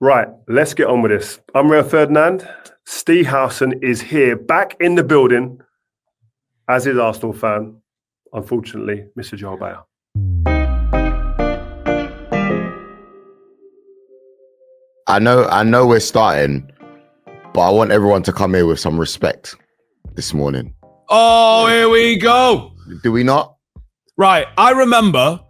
Right, let's get on with this. I'm Rio Ferdinand. Steve Howson is here, back in the building, as is Arsenal fan, unfortunately, Mr. Joel Beya. I know we're starting, but I want everyone to come here with some respect this morning. Oh, here we go. Do we not? Right, I remember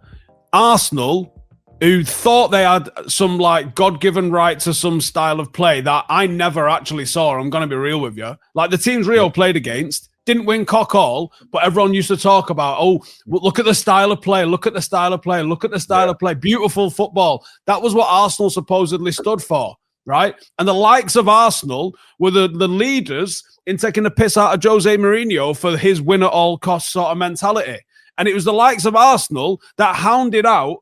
Arsenal, who thought they had some like God-given right to some style of play that I never actually saw. I'm going to be real with you. Like the teams Rio played against didn't win cock all, but everyone used to talk about, oh, look at the style of play, look at the style of play, look at the style of play. Beautiful football. That was what Arsenal supposedly stood for, right? And the likes of Arsenal were the leaders in taking the piss out of Jose Mourinho for his win at all costs sort of mentality. And it was the likes of Arsenal that hounded out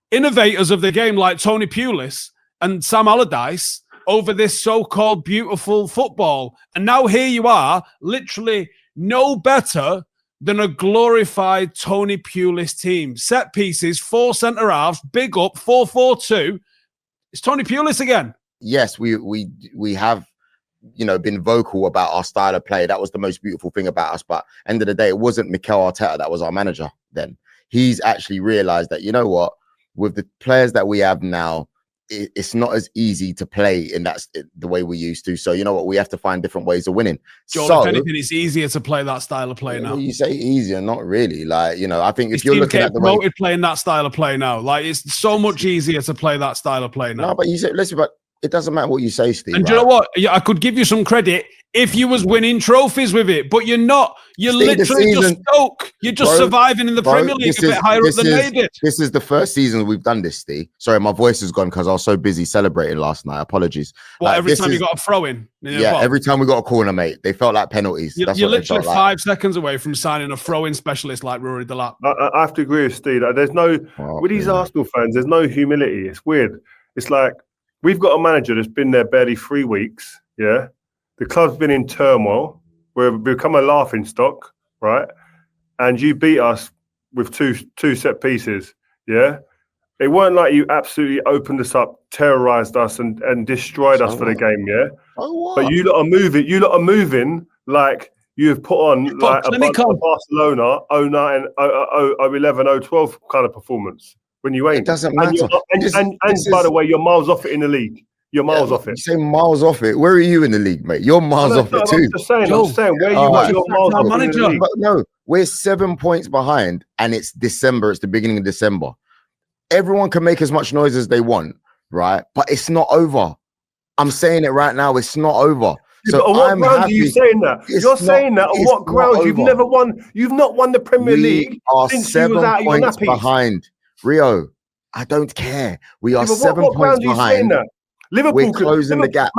innovators of the game like Tony Pulis and Sam Allardyce over this so-called beautiful football. And now here you are, literally no better than a glorified Tony Pulis team. Set pieces, 4 centre-halves, big up, 4-4-2. It's Tony Pulis again. Yes, we have, been vocal about our style of play. That was the most beautiful thing about us. But end of the day, it wasn't Mikel Arteta that was our manager then. He's actually realised that, you know what, with the players that we have now, it's not as easy to play in the way we used to. So you know what, we have to find different ways of winning. Joel, if anything, it's easier to play that style of play now. You say easier, not really. Like, I think if you're looking at the way playing that style of play now, like it's so much easier to play that style of play now. No, but you say, listen, but it doesn't matter what you say, Steve. And do you know what? Yeah, I could give you some credit if you was winning trophies with it, but you're not. You're Steve, literally just Stoke. You're just surviving in the Premier League a bit higher up than they did. This is the first season we've done this, Steve. Sorry, my voice is gone because I was so busy celebrating last night. Apologies. Well, every time you got a throw in. Yeah, every time we got a corner, mate, they felt like penalties. You're literally 5 seconds away from signing a throw-in specialist like Rory Delap. I have to agree with Steve. There's no, with these Arsenal fans, there's no humility. It's weird. It's like, we've got a manager that's been there barely 3 weeks, yeah? The club's been in turmoil. We've become a laughing stock, right? And you beat us with two set pieces, yeah? It weren't like you absolutely opened us up, terrorised us and destroyed us for the game, yeah? But you lot are moving like you've put on like a Barcelona 09, 011, 012 kind of performance. When you ain't. It doesn't matter. And by the way, you're miles off it in the league. You're miles off it. You say miles off it. Where are you in the league, mate? You're miles off it too. I'm just saying where you are. You're miles off it in the league. But no, we're 7 points behind and it's December. It's the beginning of December. Everyone can make as much noise as they want, right? But it's not over. I'm saying it right now. It's not over. So on what ground are you saying that? You're saying that on what ground? You've never won. You've not won the Premier League since you was out of your nappies. 7 points behind. Rio, I don't care. We are 7 points behind. Liverpool we're closing the gap.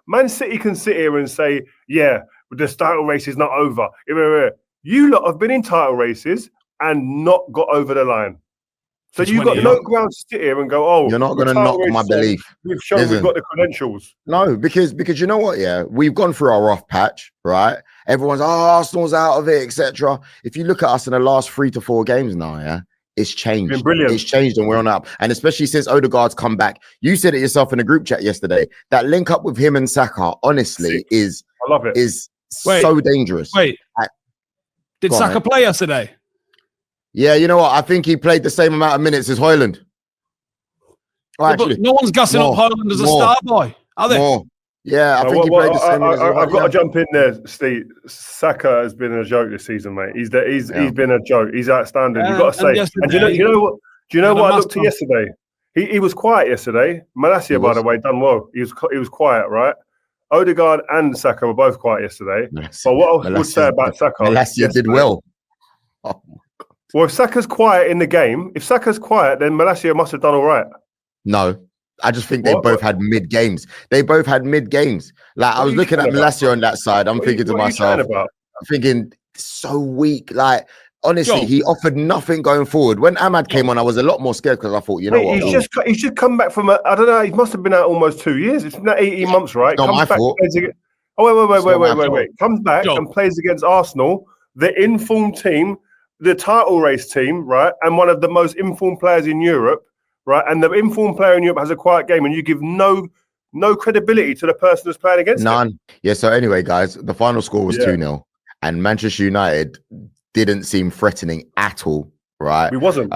Man City can sit here and say, yeah, the title race is not over. You lot have been in title races and not got over the line. So you've got no ground to sit here and go, oh, you're not going to knock my belief. We've shown we've got the credentials. No, because you know what, yeah, we've gone through our rough patch, right? Everyone's, Arsenal's out of it, etc. If you look at us in the last 3 to 4 games now, yeah, it's changed. It's been brilliant. It's changed and we're on up. And especially since Odegaard's come back. You said it yourself in a group chat yesterday. That link up with him and Saka, honestly, I love it. Is so dangerous. Wait. Did Saka play yesterday? Yeah, you know what? I think he played the same amount of minutes as Højlund. Oh, actually, no one's gassing up Højlund as a star boy, are they? More. Yeah, I think he played the same. I've got to jump in there, Steve. Saka has been a joke this season, mate. He's been a joke. He's outstanding. You've got to say. And do you know what? Do you know what I looked at yesterday? He was quiet yesterday. Maresca, by the way, done well. He was quiet, right? Odegaard and Saka were both quiet yesterday. But what I would say about Saka, Maresca did well. Oh my God. Well, if Saka's quiet in the game, then Maresca must have done all right. No. I just think they both had mid games. Like I was looking at Maresca on that side. I'm thinking to myself, I'm thinking so weak. Like honestly, he offered nothing going forward. When Ahmad came on, I was a lot more scared because I thought, you know what? He's just come back from I don't know. He must have been out almost 2 years. It's not 18 months, right? Not my fault. Wait. Comes back and plays against Arsenal, the informed team, the title race team, right? And one of the most informed players in Europe. right? And the informed player in Europe has a quiet game, and you give no credibility to the person who's playing against him. Yeah, so anyway, guys, the final score was 2-0, and Manchester United didn't seem threatening at all, right? We wasn't.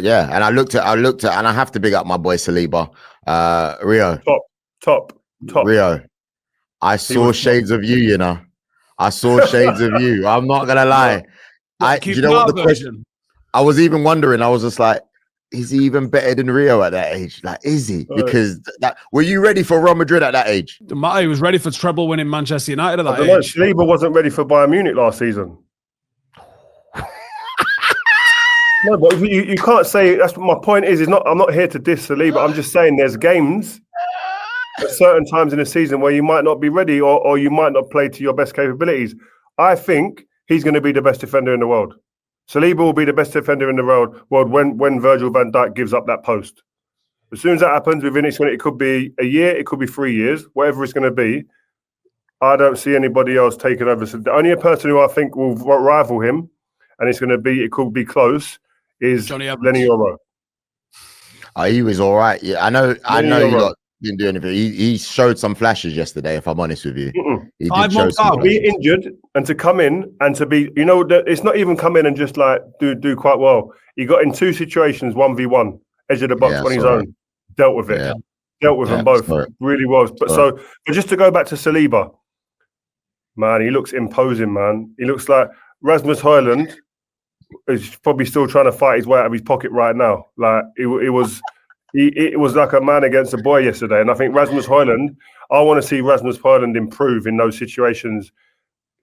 Yeah, and I looked at, and I have to big up my boy Saliba, Rio. Top. Rio, I saw shades of you, you know. I saw shades of you. I'm not gonna lie. You know what the question? I was even wondering. I was just like, is he even better than Rio at that age? Like, is he? Because were you ready for Real Madrid at that age? He was ready for treble winning Manchester United at that age. Saliba wasn't ready for Bayern Munich last season. No, but you can't say. That's what my point is. I'm not here to diss Saliba. I'm just saying there's games at certain times in the season where you might not be ready, or you might not play to your best capabilities. I think he's going to be the best defender in the world. Saliba will be the best defender in the world when Virgil van Dijk gives up that post. As soon as that happens, it could be a year, it could be 3 years, whatever it's going to be. I don't see anybody else taking over. So the only person who I think will rival him, and it could be close, is Leny Yoro. He was all right. Yeah, I know you lot didn't do anything. He showed some flashes yesterday, if I'm honest with you. He did show some. To be injured and to come in and to be, it's not even come in and just like do quite well. He got in 2 situations, 1v1, edge of the box on his own. Dealt with it. Yeah. Dealt with them both. Really was. But just to go back to Saliba, man, he looks imposing, man. He looks like Rasmus Højlund is probably still trying to fight his way out of his pocket right now. Like it was like a man against a boy yesterday. And I think Rasmus Højlund, I want to see Rasmus Højlund improve in those situations,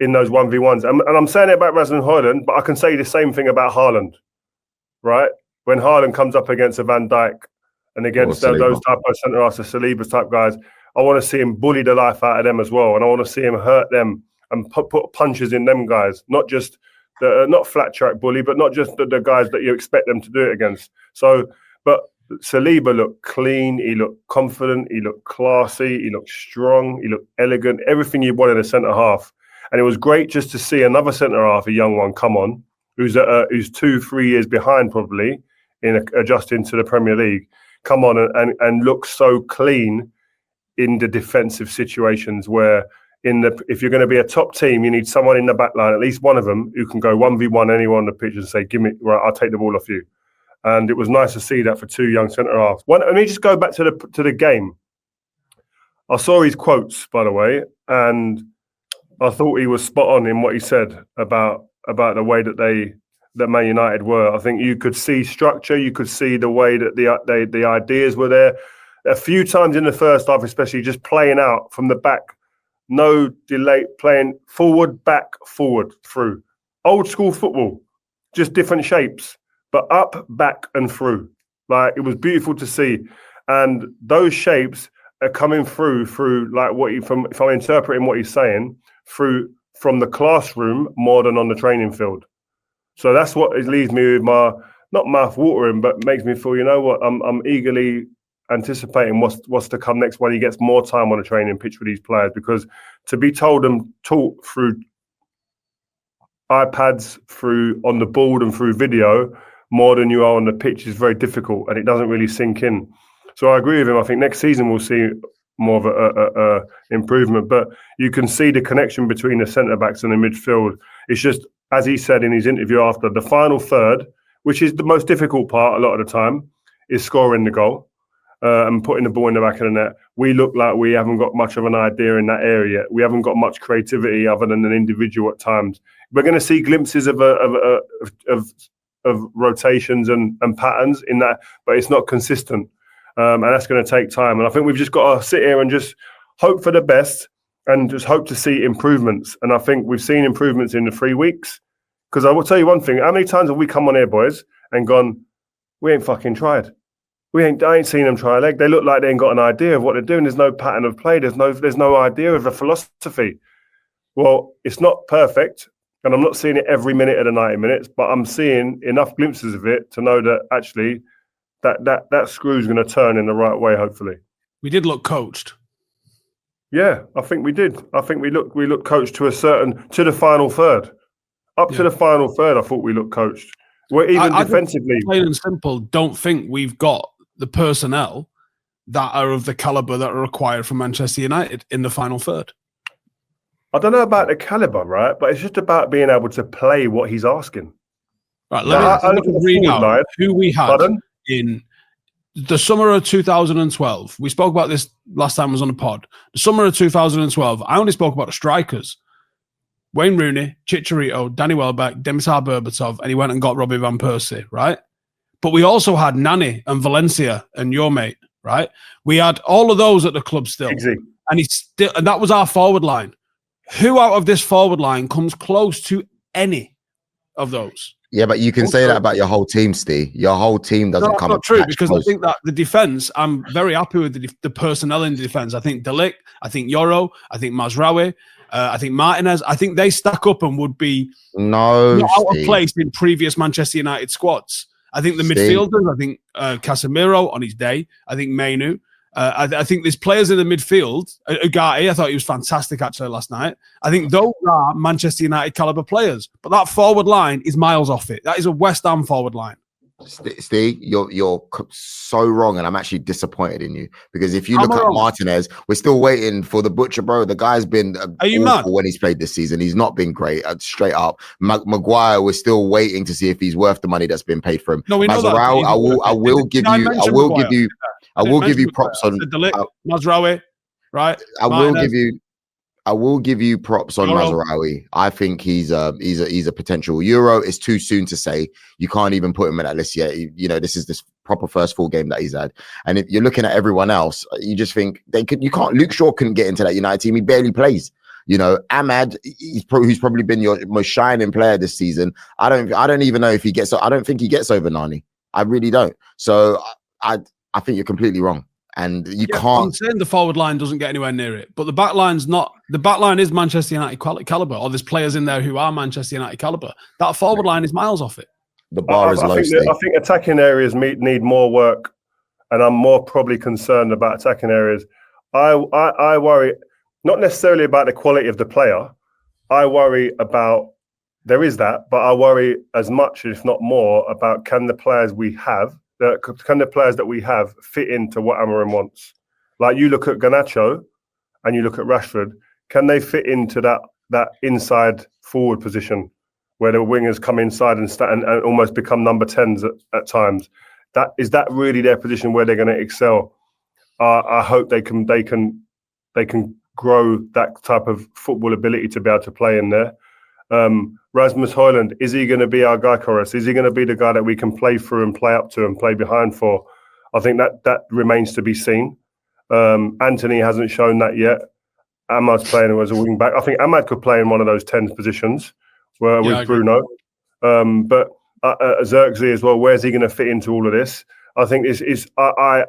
in those 1v1s. And I'm saying it about Rasmus Højlund, but I can say the same thing about Haaland, right? When Haaland comes up against a Van Dijk and against those type of centre-halves, the Saliba type guys, I want to see him bully the life out of them as well. And I want to see him hurt them and put punches in them guys, not just not flat track bully, but not just the guys that you expect them to do it against. So, but Saliba looked clean, he looked confident, he looked classy, he looked strong, he looked elegant, everything you want in a centre-half. And it was great just to see another centre-half, a young one, come on, who's 2-3 years behind probably in adjusting to the Premier League, come on and look so clean in the defensive situations where if you're going to be a top team, you need someone in the back line, at least one of them, who can go 1v1 anyone on the pitch and say, I'll take the ball off you. And it was nice to see that for 2 young centre-halves. Let me just go back to the game. I saw his quotes, by the way, and I thought he was spot on in what he said about the way that Man United were. I think you could see structure, you could see the way that the ideas were there. A few times in the first half, especially just playing out from the back, no delay, playing forward, back, forward, through. Old school football, just different shapes, but up, back, and through. Like, it was beautiful to see. And those shapes are coming through like if I'm interpreting what he's saying, from the classroom more than on the training field. So that's what it leaves me with my, not mouth watering, but makes me feel, you know what, I'm eagerly anticipating what's to come next when he gets more time on the training pitch with these players, because to be told and taught through iPads, through on the board and through video more than you are on the pitch is very difficult, and it doesn't really sink in. So I agree with him. I think next season we'll see more of a improvement, but you can see the connection between the centre backs and the midfield. It's just, as he said in his interview after, the final third, which is the most difficult part a lot of the time, is scoring the goal. And putting the ball in the back of the net. We look like we haven't got much of an idea in that area. We haven't got much creativity other than an individual at times. We're going to see glimpses of rotations and patterns in that, but it's not consistent. And that's going to take time. And I think we've just got to sit here and just hope for the best and just hope to see improvements. And I think we've seen improvements in the 3 weeks. Because I will tell you one thing, how many times have we come on here, boys, and gone, we ain't fucking tried. I ain't seen them try a leg. They look like they ain't got an idea of what they're doing. There's no pattern of play. There's no idea of a philosophy. Well, it's not perfect, and I'm not seeing it every minute of the 90 minutes, but I'm seeing enough glimpses of it to know that actually that screw's going to turn in the right way, hopefully. We did look coached. Yeah, I think we did. I think we looked coached to the final third. To the final third, I thought we looked coached. Well, even defensively. Plain and simple, don't think we've got the personnel that are of the caliber that are required for Manchester United in the final third. I don't know about the caliber, right? But it's just about being able to play what he's asking. Right, let me read out who we had in the summer of 2012. We spoke about this last time I was on the pod. The summer of 2012, I only spoke about the strikers. Wayne Rooney, Chicharito, Danny Welbeck, Dimitar Berbatov, and he went and got Robbie Van Persie, right? But we also had Nani and Valencia and your mate, right? We had all of those at the club still. Easy. And that was our forward line. Who out of this forward line comes close to any of those? Yeah, but you can say that about your whole team, Steve. Your whole team doesn't come. Not true, because close. I think that the defense, I'm very happy with the personnel in the defense. I think De Ligt, I think Yoro, I think Mazraoui, I think Martinez. I think they stack up and would be not out of place in previous Manchester United squads. I think the midfielders, I think Casemiro on his day, I think Mainu. I think there's players in the midfield. Ugarte, I thought he was fantastic actually last night. I think those are Manchester United caliber players, but that forward line is miles off it. That is a West Ham forward line. Steve, you're so wrong, and I'm actually disappointed in you because if you look at Martinez, we're still waiting for the butcher, bro. The guy's been awful when he's played this season. He's not been great, straight up. Maguire, we're still waiting to see if he's worth the money that's been paid for him. No, we know that. I will give you props on Mazraoui, right? I will give you props on Mazraoui. I think he's a potential Euro. It's too soon to say. You can't even put him in that list yet. This is this proper first full game that he's had. And if you're looking at everyone else, you just think you can't. Luke Shaw couldn't get into that United team. He barely plays. Ahmad, who's probably been your most shining player this season. I don't even know if he gets. I don't think he gets over Nani. I really don't. So I think you're completely wrong. And you can't. I'm saying the forward line doesn't get anywhere near it, but the back line's not. The back line is Manchester United caliber, or there's players in there who are Manchester United caliber. That forward line is miles off it. The bar is low. I think attacking areas need more work, and I'm more probably concerned about attacking areas. I worry not necessarily about the quality of the player. I worry about there is that, but I worry as much, if not more, about can the players that we have fit into what Amorim wants? Like you look at Garnacho and you look at Rashford, can they fit into that inside forward position where the wingers come inside and almost become number 10s at times? Is that really their position where they're going to excel? I hope they can grow that type of football ability to be able to play in there. Rasmus Højlund, is he going to be our guy, Chorus? Is he going to be the guy that we can play through and play up to and play behind for? I think that remains to be seen. Anthony hasn't shown that yet. Ahmad's playing as a wing back. I think Ahmad could play in one of those 10 positions with Bruno. But Xerxes as well, where's he going to fit into all of this? I think I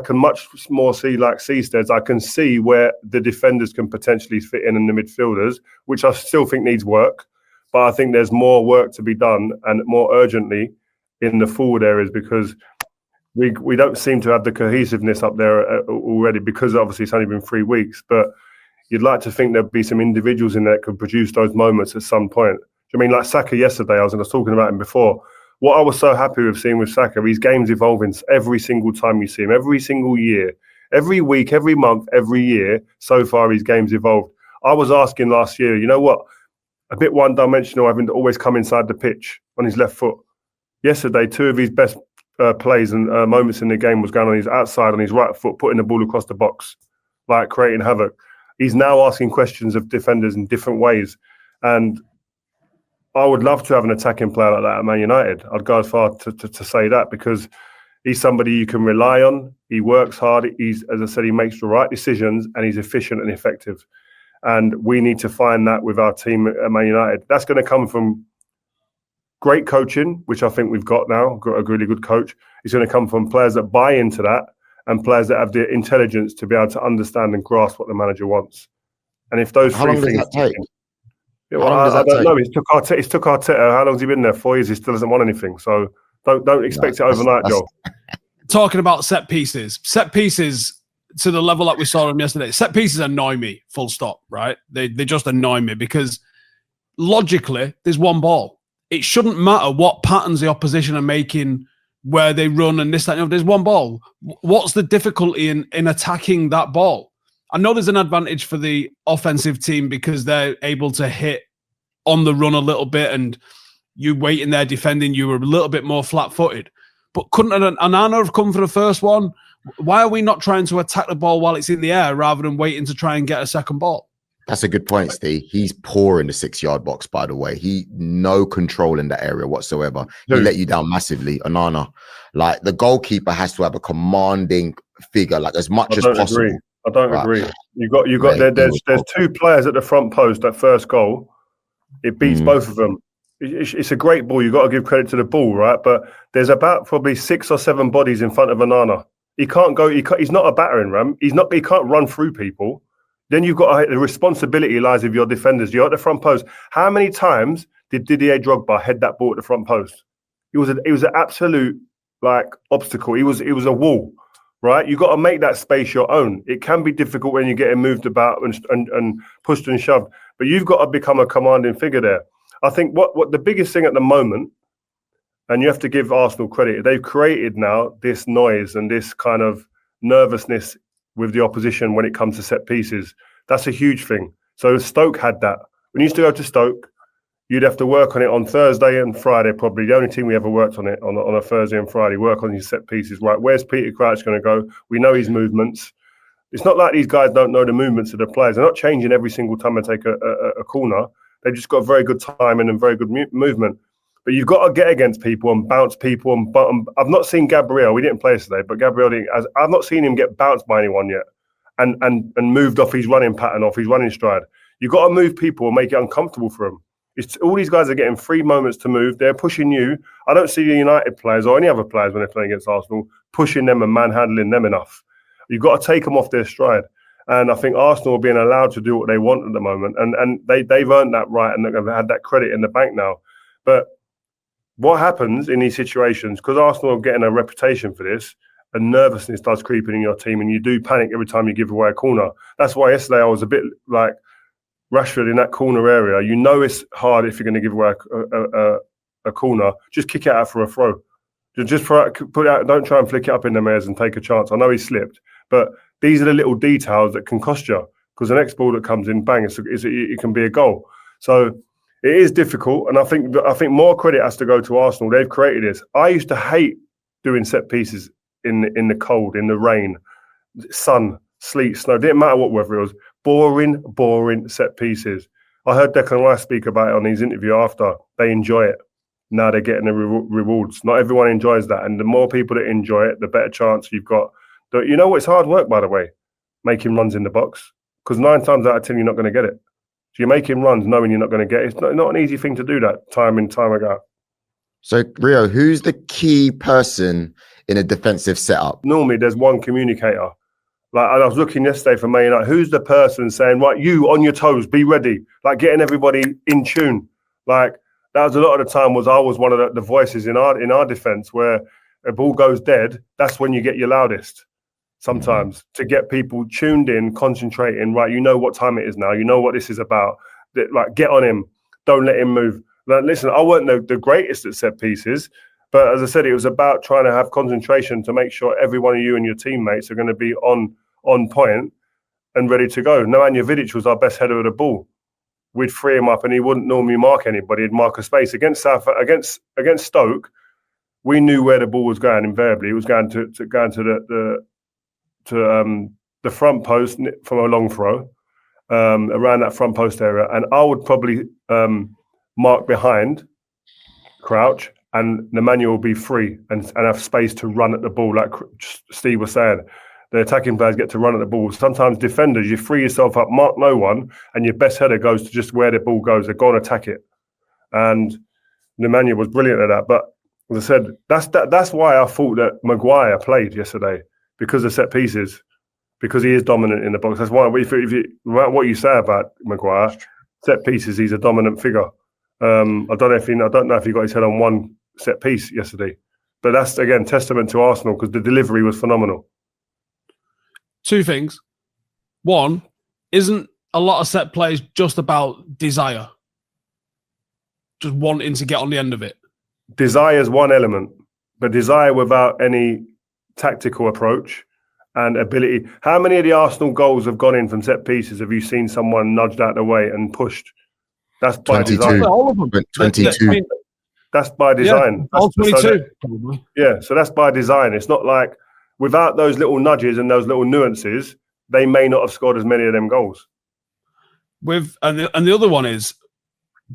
can much more see like Seastead's. I can see where the defenders can potentially fit in the midfielders, which I still think needs work. But I think there's more work to be done and more urgently in the forward areas because we don't seem to have the cohesiveness up there already because obviously it's only been 3 weeks. But you'd like to think there'd be some individuals in there that could produce those moments at some point. I mean, like Saka yesterday, I was talking about him before. What I was so happy with seeing with Saka, his game's evolving every single time you see him, every single year, every week, every month, every year. So far, his game's evolved. I was asking last year, you know what? A bit one-dimensional, having to always come inside the pitch on his left foot. Yesterday, 2 of his best plays and moments in the game was going on his outside, on his right foot, putting the ball across the box, like creating havoc. He's now asking questions of defenders in different ways. And I would love to have an attacking player like that at Man United. I'd go as far to say that because he's somebody you can rely on. He works hard. As I said, he makes the right decisions and he's efficient and effective. And we need to find that with our team at Man United. That's going to come from great coaching, which I think we've got now, got a really good coach. It's going to come from players that buy into that and players that have the intelligence to be able to understand and grasp what the manager wants. And if those three things... How long does that take? Yeah, well, I don't know. It's took Arteta. How long's he been there? 4 years. He still doesn't want anything. So don't expect it overnight, Joel. Talking about set pieces to the level that we saw them yesterday. Set pieces annoy me. Full stop. Right? They just annoy me because logically, there's one ball. It shouldn't matter what patterns the opposition are making where they run and this, that, there's one ball. What's the difficulty in attacking that ball? I know there's an advantage for the offensive team because they're able to hit on the run a little bit, and you waiting there defending, you were a little bit more flat-footed. But couldn't Onana have come for the first one? Why are we not trying to attack the ball while it's in the air rather than waiting to try and get a second ball? That's a good point, Steve. He's poor in the 6-yard box, by the way. No control in that area whatsoever. He let you down massively, Onana. Like, the goalkeeper has to have a commanding figure, like as much as possible. I don't agree. You got there's 2 players at the front post. That first goal, it beats both of them. It's a great ball. You got to give credit to the ball, right? But there's about probably 6 or 7 bodies in front of Onana. He can't go. He's not a battering ram. He can't run through people. Then you've got the responsibility lies with your defenders. You're at the front post. How many times did Didier Drogba head that ball at the front post? It was an absolute obstacle. It was a wall, right? You got to make that space your own. It can be difficult when you're getting moved about and pushed and shoved, but you've got to become a commanding figure there. I think what the biggest thing at the moment, and you have to give Arsenal credit, they've created now this noise and this kind of nervousness with the opposition when it comes to set pieces. That's a huge thing. So Stoke had that. When you used to go to Stoke, you'd have to work on it on Thursday and Friday, probably. The only team we ever worked on it on a Thursday and Friday, work on these set pieces. Right, where's Peter Crouch going to go? We know his movements. It's not like these guys don't know the movements of the players. They're not changing every single time they take a corner. They've just got very good timing and very good movement. But you've got to get against people and bounce people. And I've not seen Gabriel. We didn't play yesterday, but Gabriel didn't. I've not seen him get bounced by anyone yet, and moved off his running pattern, off his running stride. You've got to move people and make it uncomfortable for them. All these guys are getting free moments to move. They're pushing you. I don't see the United players or any other players when they're playing against Arsenal pushing them and manhandling them enough. You've got to take them off their stride. And I think Arsenal are being allowed to do what they want at the moment, and they've earned that right and they've had that credit in the bank now. But what happens in these situations, because Arsenal are getting a reputation for this, and nervousness does creep in your team, and you do panic every time you give away a corner. That's why yesterday I was a bit like Rashford in that corner area. You know it's hard if you're going to give away a corner. Just kick it out for a throw. Just put it out. Don't try and flick it up in the airs and take a chance. I know he slipped, but these are the little details that can cost you, because the next ball that comes in, bang, it can be a goal. So it is difficult, and I think more credit has to go to Arsenal. They've created this. I used to hate doing set pieces in the cold, in the rain, sun, sleet, snow. Didn't matter what weather it was. Boring set pieces. I heard Declan Rice speak about it on his interview after. They enjoy it. Now they're getting the rewards. Not everyone enjoys that, and the more people that enjoy it, the better chance you've got. You know what? It's hard work, by the way, making runs in the box, because 9 times out of 10 you're not going to get it. So you're making runs knowing you're not going to get it. It's not an easy thing to do that time in, time ago. So, Rio, who's the key person in a defensive setup? Normally, there's one communicator. Like, I was looking yesterday for Man United. Who's the person saying, right, you on your toes, be ready, like getting everybody in tune? Like, that was a lot of the time I was one of the voices in our defense, where a ball goes dead. That's when you get your loudest. Sometimes to get people tuned in, concentrating, right? You know what time it is now. You know what this is about. Like, get on him. Don't let him move. Like, listen, I weren't the greatest at set pieces, but as I said, it was about trying to have concentration to make sure every one of you and your teammates are going to be on point and ready to go. Nemanja Vidic was our best header of the ball. We'd free him up, and he wouldn't normally mark anybody. He'd mark a space against Stoke. We knew where the ball was going. Invariably, it was going to the front post from a long throw, around that front post area, and I would probably mark behind Crouch, and Nemanja will be free and have space to run at the ball, like Steve was saying. The attacking players get to run at the ball. Sometimes defenders, you free yourself up, mark no one, and your best header goes to just where the ball goes. They go and attack it. And Nemanja was brilliant at that. But as I said, that's why I thought that Maguire played yesterday, because of set pieces, because he is dominant in the box. That's why, what you say about Maguire, set pieces, he's a dominant figure. I don't know if he got his head on one set piece yesterday, but that's again testament to Arsenal, because the delivery was phenomenal. 2 things. One, isn't a lot of set plays just about desire? Just wanting to get on the end of it? Desire is one element. but desire without any tactical approach and ability. How many of the Arsenal goals have gone in from set pieces? Have you seen someone nudged out the way and pushed? That's by 22. design. All of them. 22. That's by design. Yeah, all 22. So that's by design. It's not like without those little nudges and those little nuances, they may not have scored as many of them goals. And the other one is,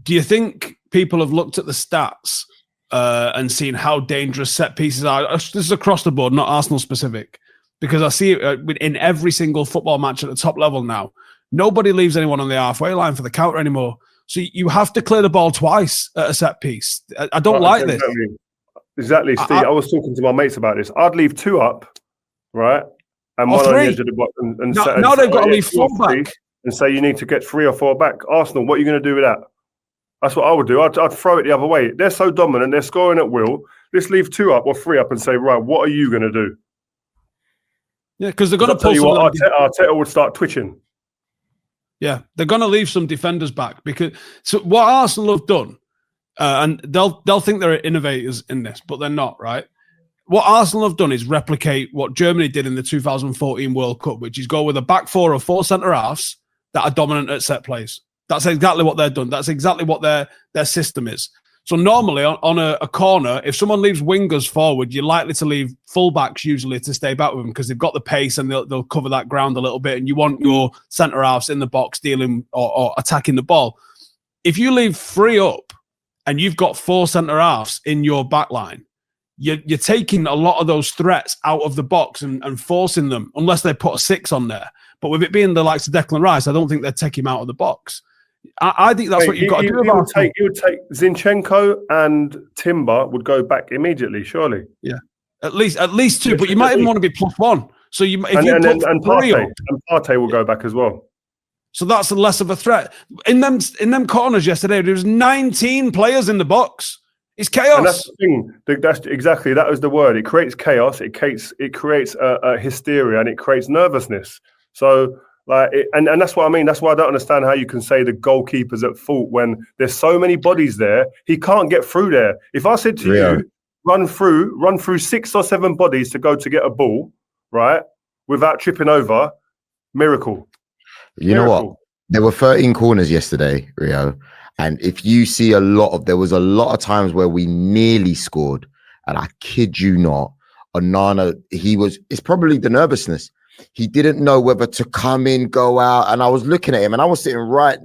do you think people have looked at the stats and seen how dangerous set pieces are? This is across the board, not Arsenal specific, because I see it in every single football match at the top level now. Nobody leaves anyone on the halfway line for the counter anymore. So you have to clear the ball twice at a set piece. I don't like this. Exactly, Steve. I was talking to my mates about this. I'd leave 2 up, right? And one on the edge of the box. Now they've got to leave 4 back. And say you need to get 3 or 4 back. Arsenal, what are you going to do with that? That's what I would do. I'd throw it the other way. They're so dominant. They're scoring at will. Let's leave 2 up or 3 up and say, right, what are you going to do? Yeah, because they're going to pull you what, Arteta would start twitching. Yeah, they're going to leave some defenders back because so what Arsenal have done, and they'll think they're innovators in this, but they're not, right? What Arsenal have done is replicate what Germany did in the 2014 World Cup, which is go with a back 4 or 4 centre-halves that are dominant at set plays. That's exactly what they've done. That's exactly what their system is. So normally on a corner, if someone leaves wingers forward, you're likely to leave fullbacks usually to stay back with them because they've got the pace and they'll cover that ground a little bit, and you want your centre-halves in the box dealing or attacking the ball. If you leave 3 up and you've got 4 centre-halves in your back line, you're taking a lot of those threats out of the box and forcing them, unless they put a 6 on there. But with it being the likes of Declan Rice, I don't think they'd take him out of the box. I think that's what you've got to do. You would take Zinchenko and Timber would go back immediately, surely. Yeah, at least 2, but you might even want to be +1. So and Partey will go back as well. So that's less of a threat. In them corners yesterday, there was 19 players in the box. It's chaos. And that's the thing. That was the word. It creates chaos. It creates a hysteria, and it creates nervousness. So, and that's what I mean. That's why I don't understand how you can say the goalkeeper's at fault when there's so many bodies there. He can't get through there. If I said to you, run through 6 or 7 bodies to go to get a ball, right, without tripping over, miracle. You know what? There were 13 corners yesterday, Rio. And if you see there was a lot of times where we nearly scored. And I kid you not, Onana, it's probably the nervousness. He didn't know whether to come in, go out. And I was looking at him and I was sitting right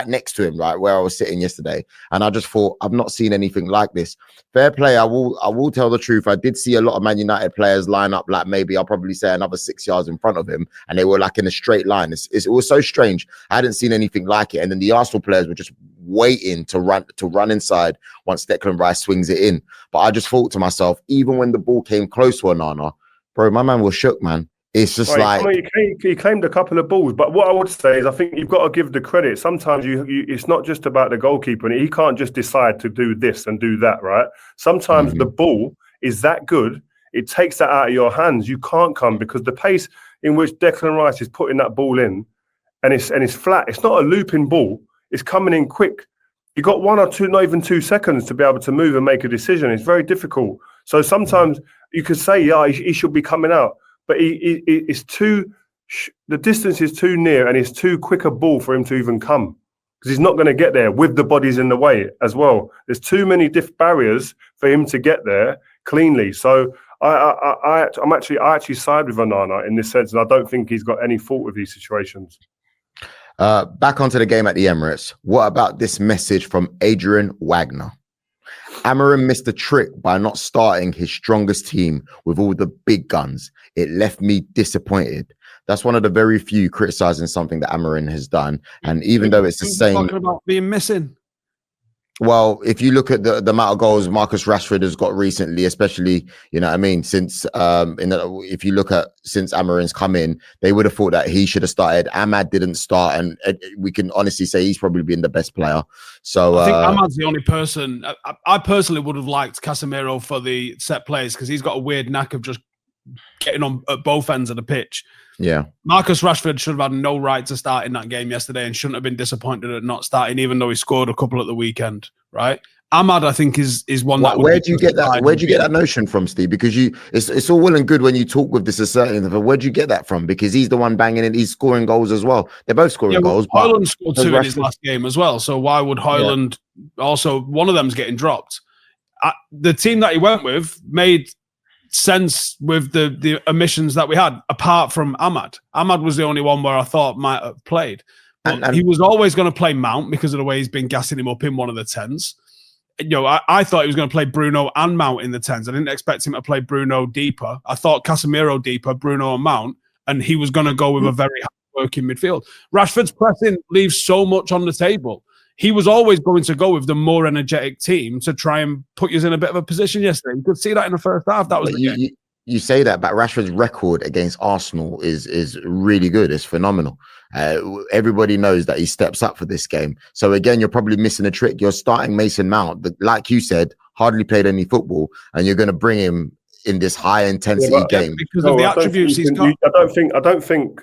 next to him, like where I was sitting yesterday. And I just thought, I've not seen anything like this. Fair play. I will tell the truth. I did see a lot of Man United players line up, like maybe I'll probably say another 6 yards in front of him. And they were like in a straight line. It was so strange. I hadn't seen anything like it. And then the Arsenal players were just waiting to run inside once Declan Rice swings it in. But I just thought to myself, even when the ball came close to Onana, bro, my man was shook, man. It's just he claimed a couple of balls, but what I would say is I think you've got to give the credit. Sometimes it's not just about the goalkeeper, and he can't just decide to do this and do that, right? Sometimes the ball is that good, it takes that out of your hands. You can't come because the pace in which Declan Rice is putting that ball in, and it's flat. It's not a looping ball. It's coming in quick. You got 1 or 2, not even 2 seconds to be able to move and make a decision. It's very difficult. So sometimes you could say, yeah, he should be coming out. But it's the distance is too near and it's too quick a ball for him to even come because he's not going to get there with the bodies in the way as well. There's too many barriers for him to get there cleanly. So I actually side with Onana in this sense, and I don't think he's got any fault with these situations. Back onto the game at the Emirates. What about this message from Adrian Wagner? Amorim missed the trick by not starting his strongest team with all the big guns. It left me disappointed. That's one of the very few criticizing something that Amorim has done. And even though it's the same... Talking about being missing. Well, if you look at the amount of goals Marcus Rashford has got recently, especially, you know what I mean, since if you look at since Amorim's come in, they would have thought that he should have started. Ahmad didn't start, and we can honestly say he's probably been the best player. So I think Ahmad's the only person. I personally would have liked Casemiro for the set plays because he's got a weird knack of just getting on at both ends of the pitch. Yeah, Marcus Rashford should have had no right to start in that game yesterday and shouldn't have been disappointed at not starting, even though he scored a couple at the weekend, right? Ahmad, I think, is one that. Where do you get that? Where do you get that notion from, Steve? Because it's all well and good when you talk with this asserting, but where do you get that from? Because he's the one banging it. He's scoring goals as well. They're both scoring goals. Højlund scored 2 in his last game as well. So why would Højlund also? One of them's getting dropped. The team that he went with made sense with the omissions that we had, apart from Ahmad. Ahmad was the only one where I thought might have played. But he was always going to play Mount because of the way he's been gassing him up in one of the 10s. I thought he was going to play Bruno and Mount in the 10s. I didn't expect him to play Bruno deeper. I thought Casemiro deeper, Bruno and Mount, and he was going to go with a very hard-working midfield. Rashford's pressing leaves so much on the table. He was always going to go with the more energetic team to try and put you in a bit of a position yesterday. You could see that in the first half. That was you say that, but Rashford's record against Arsenal is really good. It's phenomenal. Everybody knows that he steps up for this game. So again, you're probably missing a trick. You're starting Mason Mount, but like you said, hardly played any football, and you're going to bring him in this high intensity game because of the attributes he's got. I don't think,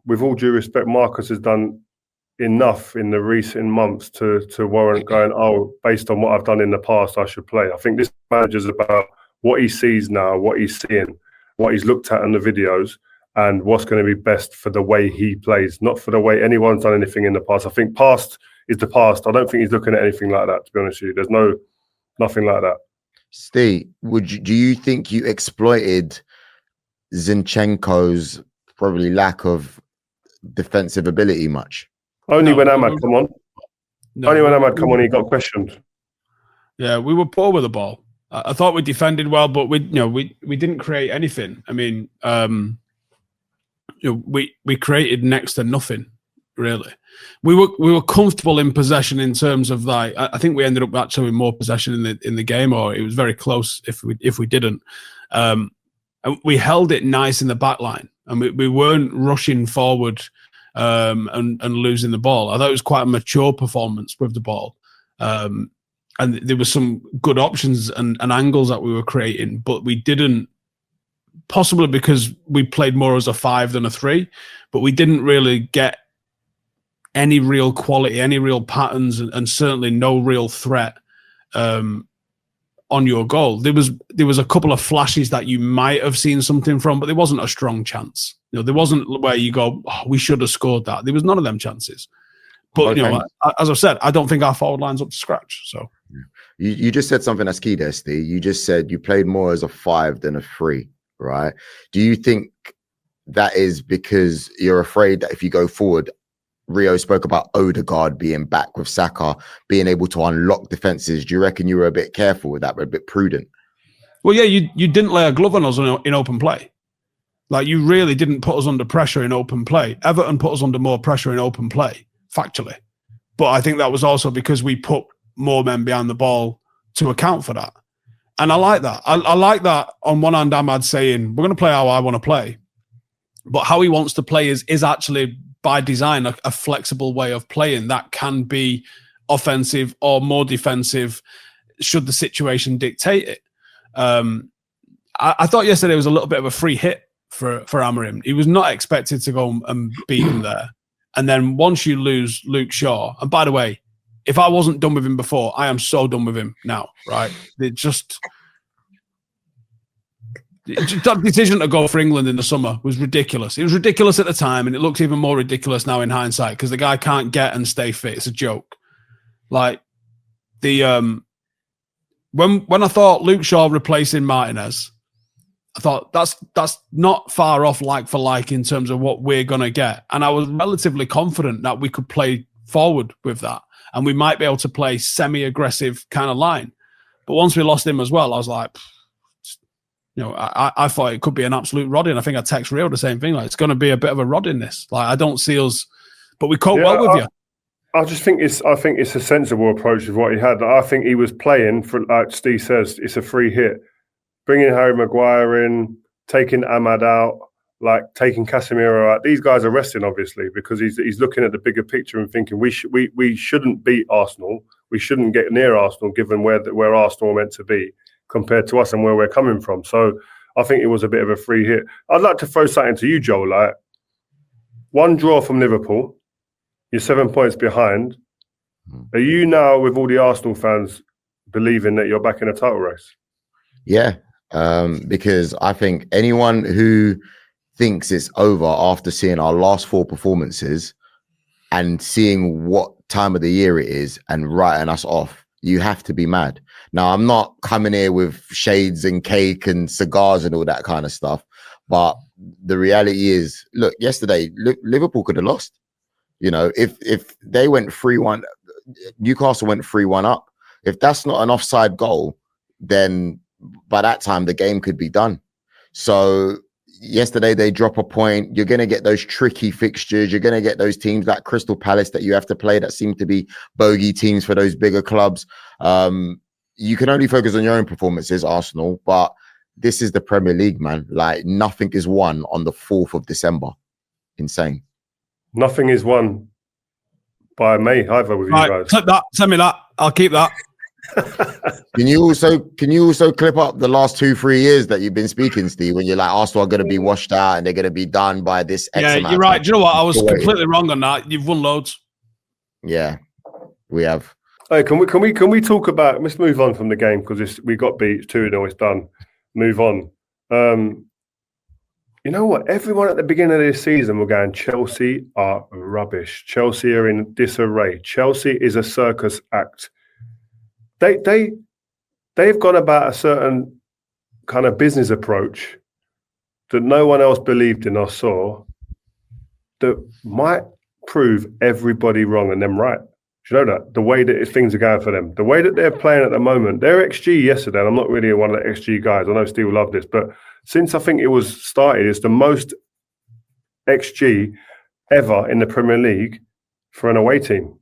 with all due respect, Marcus has done enough in the recent months to warrant going, based on what I've done in the past, I should play. I think this manager's about what he sees now, what he's seeing, what he's looked at in the videos, and what's going to be best for the way he plays, not for the way anyone's done anything in the past. I think past is the past. I don't think he's looking at anything like that, to be honest with you. There's nothing like that. Steve, do you think you exploited Zinchenko's probably lack of defensive ability much? Only when Ahmad come on. Only when Ahmad come on, he got questioned. Yeah, we were poor with the ball. I thought we defended well, but we didn't create anything. I mean, we created next to nothing, really. We were comfortable in possession in terms of like I think we ended up actually with more possession in the game, or it was very close if we didn't. And we held it nice in the back line, and we weren't rushing forward and losing the ball. I thought it was quite a mature performance with the ball. And there were some good options and angles that we were creating, but we didn't, possibly because we played more as a 5 than a 3, but we didn't really get any real quality, any real patterns, and certainly no real threat on your goal. There was a couple of flashes that you might have seen something from, but there wasn't a strong chance. There wasn't where you go, we should have scored that. There was none of them chances. But, as I've said, I don't think our forward line's up to scratch. So you just said something that's key there, Steve. You just said you played more as a 5 than a 3, right? Do you think that is because you're afraid that if you go forward, Rio spoke about Odegaard being back with Saka, being able to unlock defenses. Do you reckon you were a bit careful with that, a bit prudent? Well, yeah, you didn't lay a glove on us in open play. Like, you really didn't put us under pressure in open play. Everton put us under more pressure in open play, factually. But I think that was also because we put more men behind the ball to account for that. And I like that. I like that on one hand, Ahmad saying, we're going to play how I want to play. But how he wants to play is actually, by design, a flexible way of playing that can be offensive or more defensive should the situation dictate it. I thought yesterday was a little bit of a free hit for Amorim. He was not expected to go and beat him there. And then once you lose Luke Shaw, and by the way, if I wasn't done with him before, I am so done with him now, right? That decision to go for England in the summer was ridiculous. It was ridiculous at the time, and it looks even more ridiculous now in hindsight because the guy can't get and stay fit. It's a joke. Like when I thought Luke Shaw replacing Martinez, I thought that's not far off like for like in terms of what we're gonna get, and I was relatively confident that we could play forward with that, and we might be able to play semi-aggressive kind of line. But once we lost him as well, I was like, I thought it could be an absolute rodding. I think I text Rio the same thing. Like, it's going to be a bit of a rod in this. Like, I don't see us, but we cope well with you. I just think it's a sensible approach of what he had. I think he was playing for, like Steve says, it's a free hit. Bringing Harry Maguire in, taking Ahmad out, like taking Casemiro out. These guys are resting, obviously, because he's looking at the bigger picture and thinking we shouldn't beat Arsenal. We shouldn't get near Arsenal, given where Arsenal are meant to be compared to us and where we're coming from. So I think it was a bit of a free hit. I'd like to throw something to you, Joel. Like, one draw from Liverpool, you're 7 points behind. Are you now, with all the Arsenal fans, believing that you're back in a title race. Yeah, because I think anyone who thinks it's over after seeing our last 4 performances and seeing what time of the year it is and writing us off, you have to be mad. Now, I'm not coming here with shades and cake and cigars and all that kind of stuff, but the reality is, look, yesterday, Liverpool could have lost. You know, if they went 3-1, Newcastle went 3-1 up. If that's not an offside goal, then by that time, the game could be done. So yesterday, they drop a point. You're going to get those tricky fixtures. You're going to get those teams like Crystal Palace that you have to play that seem to be bogey teams for those bigger clubs. You can only focus on your own performances, Arsenal, but this is the Premier League, man. Like, nothing is won on the 4th of December. Insane. Nothing is won by May either with you guys. Clip that. Send me that. I'll keep that. Can you also clip up the last 2-3 years that you've been speaking, Steve, when you're like, Arsenal are going to be washed out and they're going to be done by this X amount? You're right. Do you know what? I was completely wrong on that. You've won loads. Yeah, we have. Hey, can we talk about? Let's move on from the game because we got beat 2-0. It's done. Move on. You know what? Everyone at the beginning of this season were going, Chelsea are rubbish. Chelsea are in disarray. Chelsea is a circus act. They've gone about a certain kind of business approach that no one else believed in or saw that might prove everybody wrong and them right. Do you know that? The way that things are going for them, the way that they're playing at the moment, their XG yesterday, and I'm not really one of the XG guys, I know Steve will love this, but since I think it was started, it's the most XG ever in the Premier League for an away team.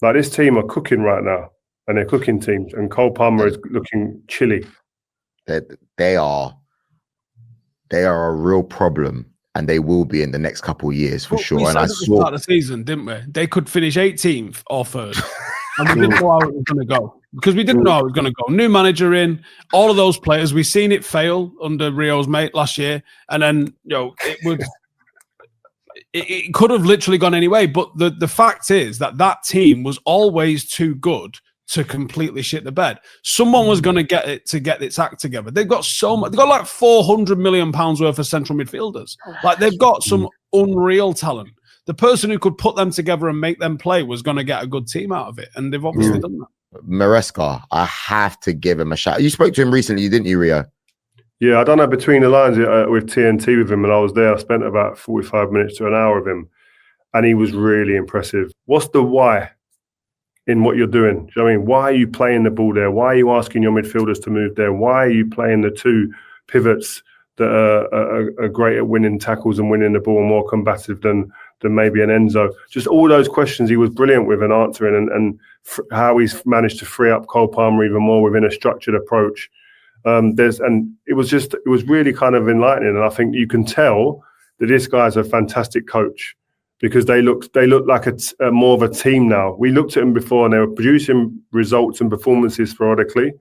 Like, this team are cooking right now, and they're cooking teams, and Cole Palmer is looking chilly. They are a real problem, and they will be in the next couple of years for sure. And I saw start of the season, didn't we? They could finish 18th or 3rd, and we didn't know how it was going to go because we didn't know how it was going to go. New manager in, all of those players. We've seen it fail under Rio's mate last year, and then it would. It could have literally gone anyway, but the fact is that team was always too good to completely shit the bed. Someone was going to get its act together. They've got so much. They've got like £400 million worth of central midfielders. Like, they've got some unreal talent. The person who could put them together and make them play was going to get a good team out of it, and they've obviously done that. Maresca, I have to give him a shout. You spoke to him recently, didn't you, Rio? Yeah, I don't know, between the lines with TNT with him, and I was there. I spent about 45 minutes to an hour with him, and he was really impressive. What's the why in what you're doing? Do you know what I mean? Why are you playing the ball there? Why are you asking your midfielders to move there? Why are you playing the 2 pivots that are great at winning tackles and winning the ball and more combative than maybe an Enzo? Just all those questions he was brilliant with and answering, and how he's managed to free up Cole Palmer even more within a structured approach. It was really kind of enlightening, and I think you can tell that this guy's a fantastic coach because they look like a more of a team now. We looked at them before and they were producing results and performances sporadically,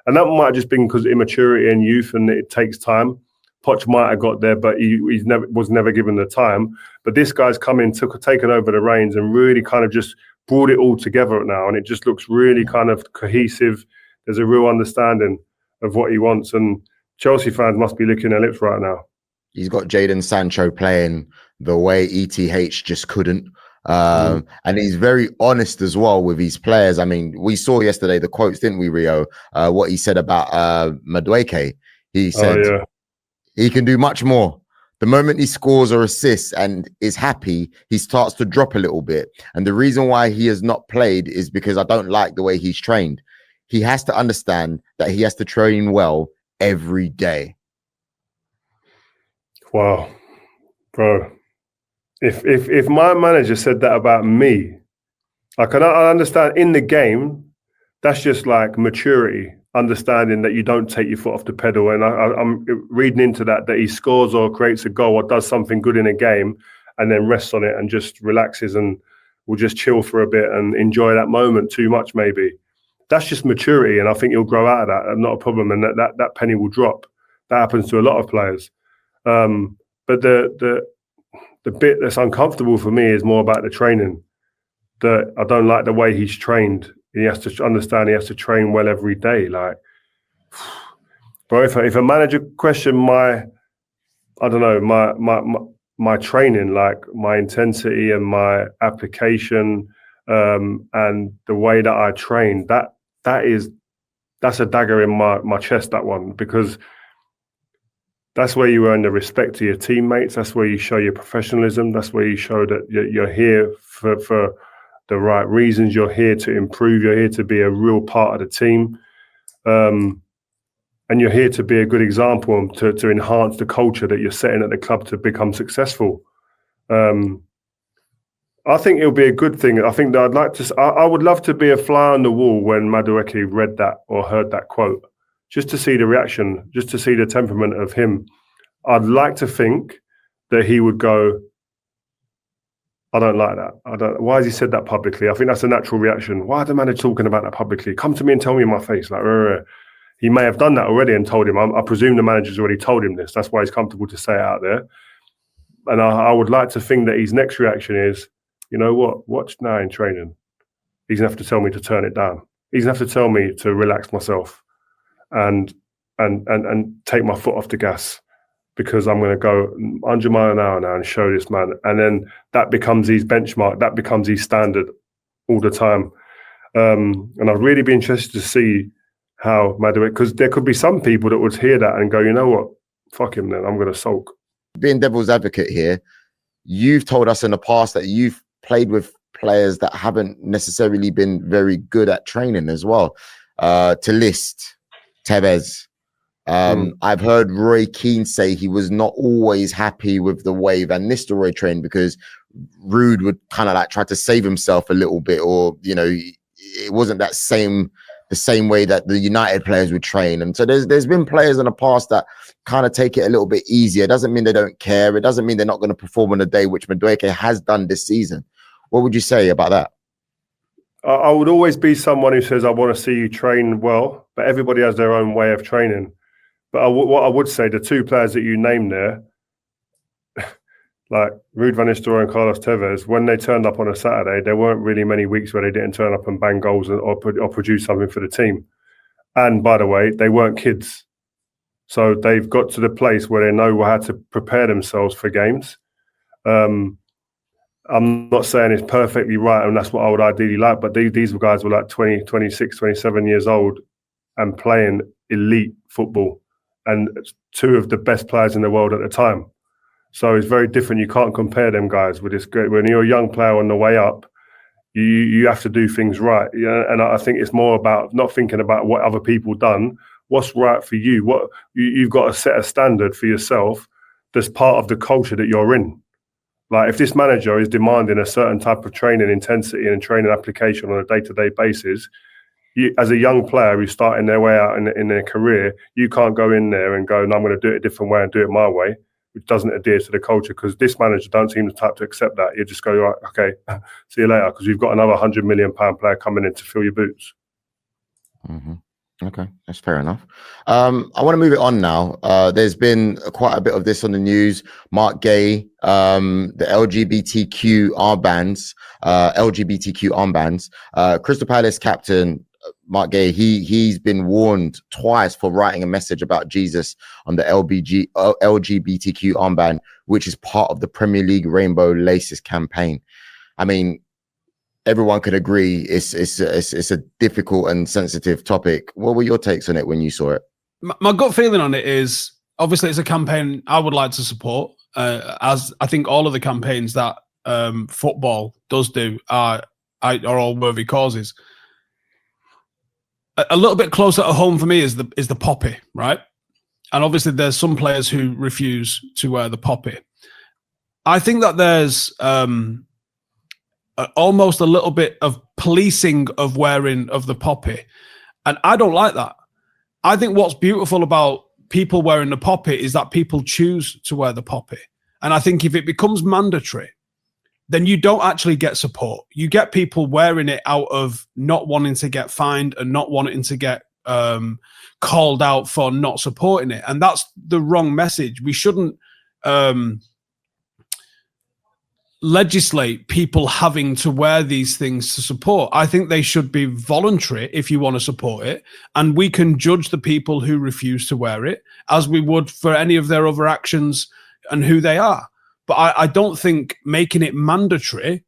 and that might have just been because of immaturity and youth, and it takes time. Poch might have got there, but he was never given the time. But this guy's come in, taken over the reins, and really kind of just brought it all together now, and it just looks really kind of cohesive. There's a real understanding of what he wants, and Chelsea fans must be licking their lips right now. He's got Jadon Sancho playing the way ETH just couldn't. And he's very honest as well with his players. I mean, we saw yesterday the quotes, didn't we, Rio? What he said about Madueke. He said he can do much more. The moment he scores or assists and is happy, he starts to drop a little bit. And the reason why he has not played is because I don't like the way he's trained. He has to understand that he has to train well every day. Wow, bro. If my manager said that about me, I understand in the game, that's just like maturity, understanding that you don't take your foot off the pedal. And I'm reading into that he scores or creates a goal or does something good in a game and then rests on it and just relaxes and will just chill for a bit and enjoy that moment too much maybe. That's just maturity, and I think he'll grow out of that. Not a problem, and that penny will drop. That happens to a lot of players. But the bit that's uncomfortable for me is more about the training. That I don't like the way he's trained He has to understand he has to train well every day. Like, bro, if a manager questioned my training, like my intensity and my application, and the way that I train, that's a dagger in my chest, that one, because that's where you earn the respect of your teammates. That's where you show your professionalism. That's where you show that you're here for the right reasons. You're here to improve. You're here to be a real part of the team. And you're here to be a good example and to enhance the culture that you're setting at the club to become successful. I think it'll be a good thing. I think that I would love to be a fly on the wall when Madueke read that or heard that quote, just to see the reaction, just to see the temperament of him. I'd like to think that he would go, I don't like that. Why has he said that publicly? I think that's a natural reaction. Why are the manager talking about that publicly? Come to me and tell me in my face. Like, he may have done that already and told him. I presume the manager's already told him this. That's why he's comfortable to say it out there. And I would like to think that his next reaction is, you know what? Watch now in training. He's going to have to tell me to turn it down. He's going to have to tell me to relax myself and take my foot off the gas, because I'm going to go 100 miles an hour now and show this man. And then that becomes his benchmark. That becomes his standard all the time. And I'd really be interested to see how Madueke, because there could be some people that would hear that and go, you know what, fuck him then, I'm going to sulk. Being devil's advocate here, you've told us in the past that you've played with players that haven't necessarily been very good at training as well. To list Tevez. I've heard Roy Keane say he was not always happy with the way Van Nistelrooy trained, because Ruud would kind of like try to save himself a little bit, or, you know, it wasn't the same way that the United players would train. And so there's been players in the past that kind of take it a little bit easier. It doesn't mean they don't care. It doesn't mean they're not going to perform on the day, which Madueke has done this season. What would you say about that? I would always be someone who says, I want to see you train well, but everybody has their own way of training. But what I would say, the two players that you named there, like Ruud van Nistelrooy and Carlos Tevez, when they turned up on a Saturday, there weren't really many weeks where they didn't turn up and bang goals or produce something for the team. And by the way, they weren't kids. So they've got to the place where they know how to prepare themselves for games. I'm not saying it's perfectly right and that's what I would ideally like, but these guys were like 20, 26, 27 years old and playing elite football, and two of the best players in the world at the time. So it's very different. You can't compare them guys with this great. When you're a young player on the way up, you have to do things right. Yeah, and I think it's more about not thinking about what other people done. What's right for you? What you've got to set a standard for yourself that's part of the culture that you're in. Like if this manager is demanding a certain type of training intensity and training application on a day-to-day basis, as a young player who's starting their way out in their career, you can't go in there and go, no, I'm going to do it a different way and do it my way, which doesn't adhere to the culture, because this manager don't seem the type to accept that. You just go, right, okay, see you later, because you've got another £100 million player coming in to fill your boots. Mm-hmm. Okay, that's fair enough. I want to move it on now. There's been quite a bit of this on the news. Marc Guehi, the LGBTQ armbands. Crystal Palace captain Marc Guehi, he's been warned twice for writing a message about Jesus on the LGBTQ armband, which is part of the Premier League Rainbow Laces campaign. I mean, everyone could agree it's a difficult and sensitive topic. What were your takes on it when you saw it? My gut feeling on it is, obviously it's a campaign I would like to support, as I think all of the campaigns that football does do are all worthy causes. A little bit closer to home for me is the poppy, right? And obviously there's some players who refuse to wear the poppy. I think that there's almost a little bit of policing of wearing of the poppy. And I don't like that. I think what's beautiful about people wearing the poppy is that people choose to wear the poppy. And I think if it becomes mandatory, then you don't actually get support. You get people wearing it out of not wanting to get fined and not wanting to get called out for not supporting it. And that's the wrong message. We shouldn't legislate people having to wear these things to support. I think they should be voluntary if you want to support it, and we can judge the people who refuse to wear it as we would for any of their other actions and who they are. But I don't think making it mandatory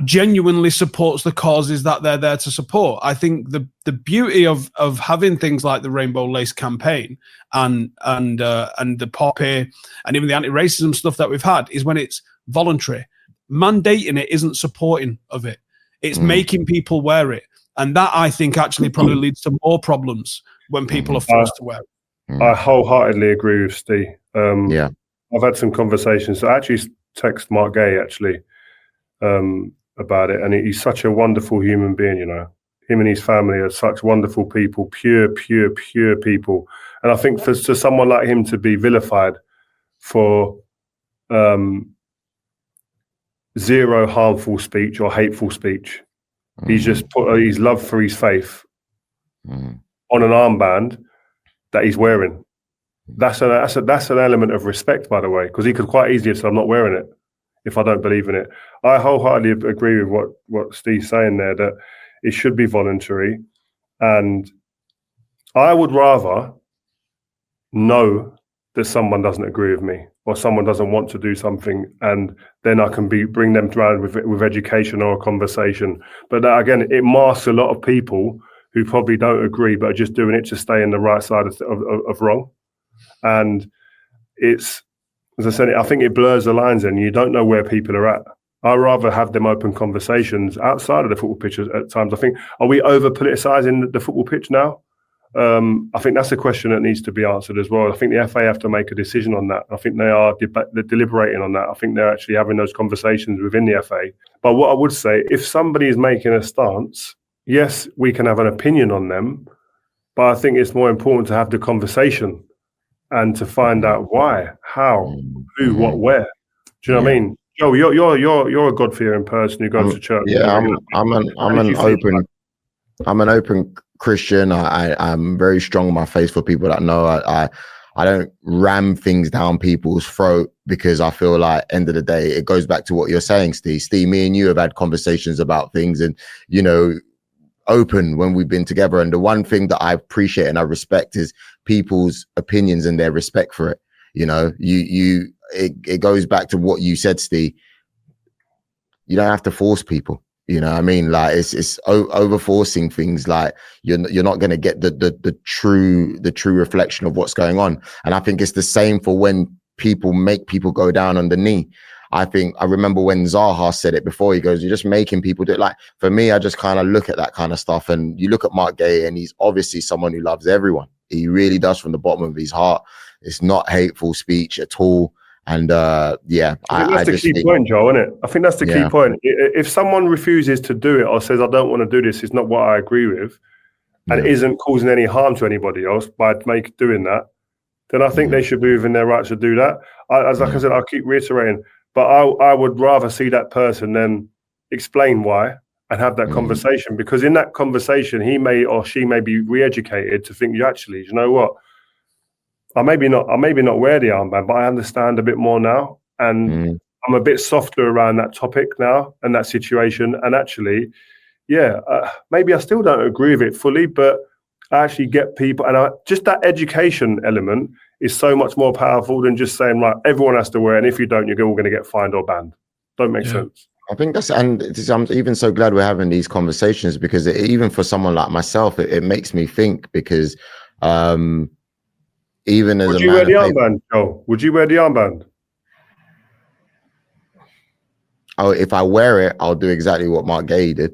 genuinely supports the causes that they're there to support. I think the beauty of having things like the Rainbow Lace campaign and the poppy and even the anti-racism stuff that we've had is when it's voluntary. Mandating it isn't supporting of it. It's making people wear it. And that, I think, actually probably leads to more problems when people are forced to wear it. I wholeheartedly agree with Steve. I've had some conversations. I actually text Marc Guehi, actually, about it, and he's such a wonderful human being. You know, him and his family are such wonderful people, pure people. And I think for someone like him to be vilified for zero harmful speech or hateful speech, he's just put his love for his faith on an armband that he's wearing. That's an element of respect, by the way, because he could quite easily have said, "I'm not wearing it if I don't believe in it." I wholeheartedly agree with what Steve's saying there, that it should be voluntary. And I would rather know that someone doesn't agree with me or someone doesn't want to do something, and then I can bring them around with education or a conversation. But that, again, it masks a lot of people who probably don't agree but are just doing it to stay in the right side of wrong. And it's, as I said, I think it blurs the lines and you don't know where people are at. I'd rather have them open conversations outside of the football pitch at times. I think, are we over-politicising the football pitch now? I think that's a question that needs to be answered as well. I think the FA have to make a decision on that. I think they are they're deliberating on that. I think they're actually having those conversations within the FA. But what I would say, if somebody is making a stance, yes, we can have an opinion on them, but I think it's more important to have the conversation and to find out why, how, who, what, where. Do you know what I mean? Joe, you're a God-fearing person who goes to church. Yeah, I'm an open Christian. I'm very strong on my face for people that know. I don't ram things down people's throat, because I feel like end of the day, it goes back to what you're saying, Steve. Steve, me and you have had conversations about things, and you know, open when we've been together. And the one thing that I appreciate and I respect is people's opinions and their respect for it. You know, it goes back to what you said, Steve. You don't have to force people. You know what I mean? Like it's over forcing things. Like you're not going to get the true reflection of what's going on. And I think it's the same for when people make people go down on the knee. I remember when Zaha said it before. He goes, "You're just making people do it." Like for me, I just kind of look at that kind of stuff, and you look at Marc Guehi, and he's obviously someone who loves everyone. He really does from the bottom of his heart. It's not hateful speech at all. And I think that's the key point, Joe, isn't it? I think that's the key point. If someone refuses to do it or says, "I don't want to do this, it's not what I agree with," and isn't causing any harm to anybody else by doing that, then I think they should be within their rights to do that. I said, I'll keep reiterating, but I would rather see that person then explain why and have that conversation, because in that conversation, he may or she may be re-educated to think, you know what? I maybe not wear the armband, but I understand a bit more now, and I'm a bit softer around that topic now and that situation. And actually, maybe I still don't agree with it fully, but I actually get people, and just that education element is so much more powerful than just saying, right, everyone has to wear it, and if you don't, you're all going to get fined or banned. Don't make sense. I think I'm even so glad we're having these conversations, because even for someone like myself, it makes me think, because even as would you wear the armband, Joe? Would you wear the armband? Oh, if I wear it, I'll do exactly what Marc Guehi did.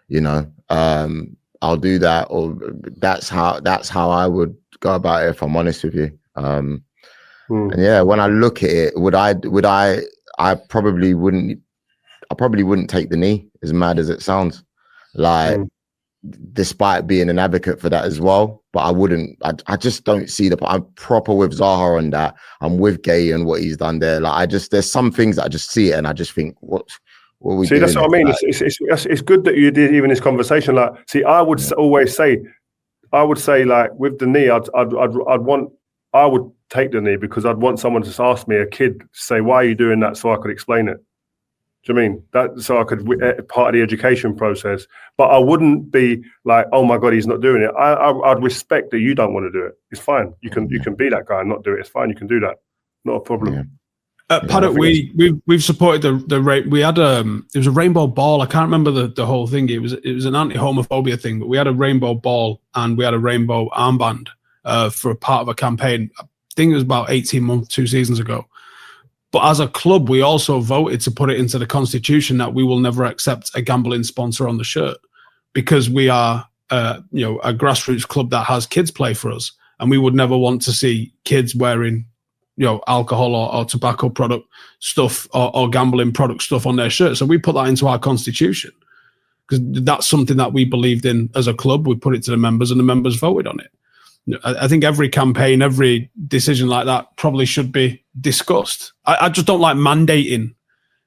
You know, I'll do that, or that's how I would go about it, if I'm honest with you. And when I look at it, I probably wouldn't take the knee, as mad as it sounds. Like, despite being an advocate for that as well, but I just don't see I'm proper with Zaha on that. I'm with Guehi and what he's done there. Like, there's some things that I just see it and I just think, what we see, that's what I mean. Like, it's good that you did even this conversation. Like, see, I would always say, like, with the knee, I would take the knee, because I'd want someone to ask me, a kid, to say, "Why are you doing that?" so I could explain it. Do you know what I mean? That so I could part of the education process, but I wouldn't be like, oh my God, he's not doing it. I'd respect that you don't want to do it. It's fine. You can be that guy and not do it. It's fine. You can do that. Not a problem. Yeah. Paddock, we've supported the we had it was a rainbow ball. I can't remember the whole thing. It was an anti-homophobia thing, but we had a rainbow ball and we had a rainbow armband for a part of a campaign. I think it was about 18 months, 2 seasons ago. But as a club, we also voted to put it into the constitution that we will never accept a gambling sponsor on the shirt because we are, a grassroots club that has kids play for us, and we would never want to see kids wearing, alcohol or tobacco product stuff or gambling product stuff on their shirt. So we put that into our constitution because that's something that we believed in as a club. We put it to the members, and the members voted on it. I think every campaign, every decision like that probably should be discussed. I just don't like mandating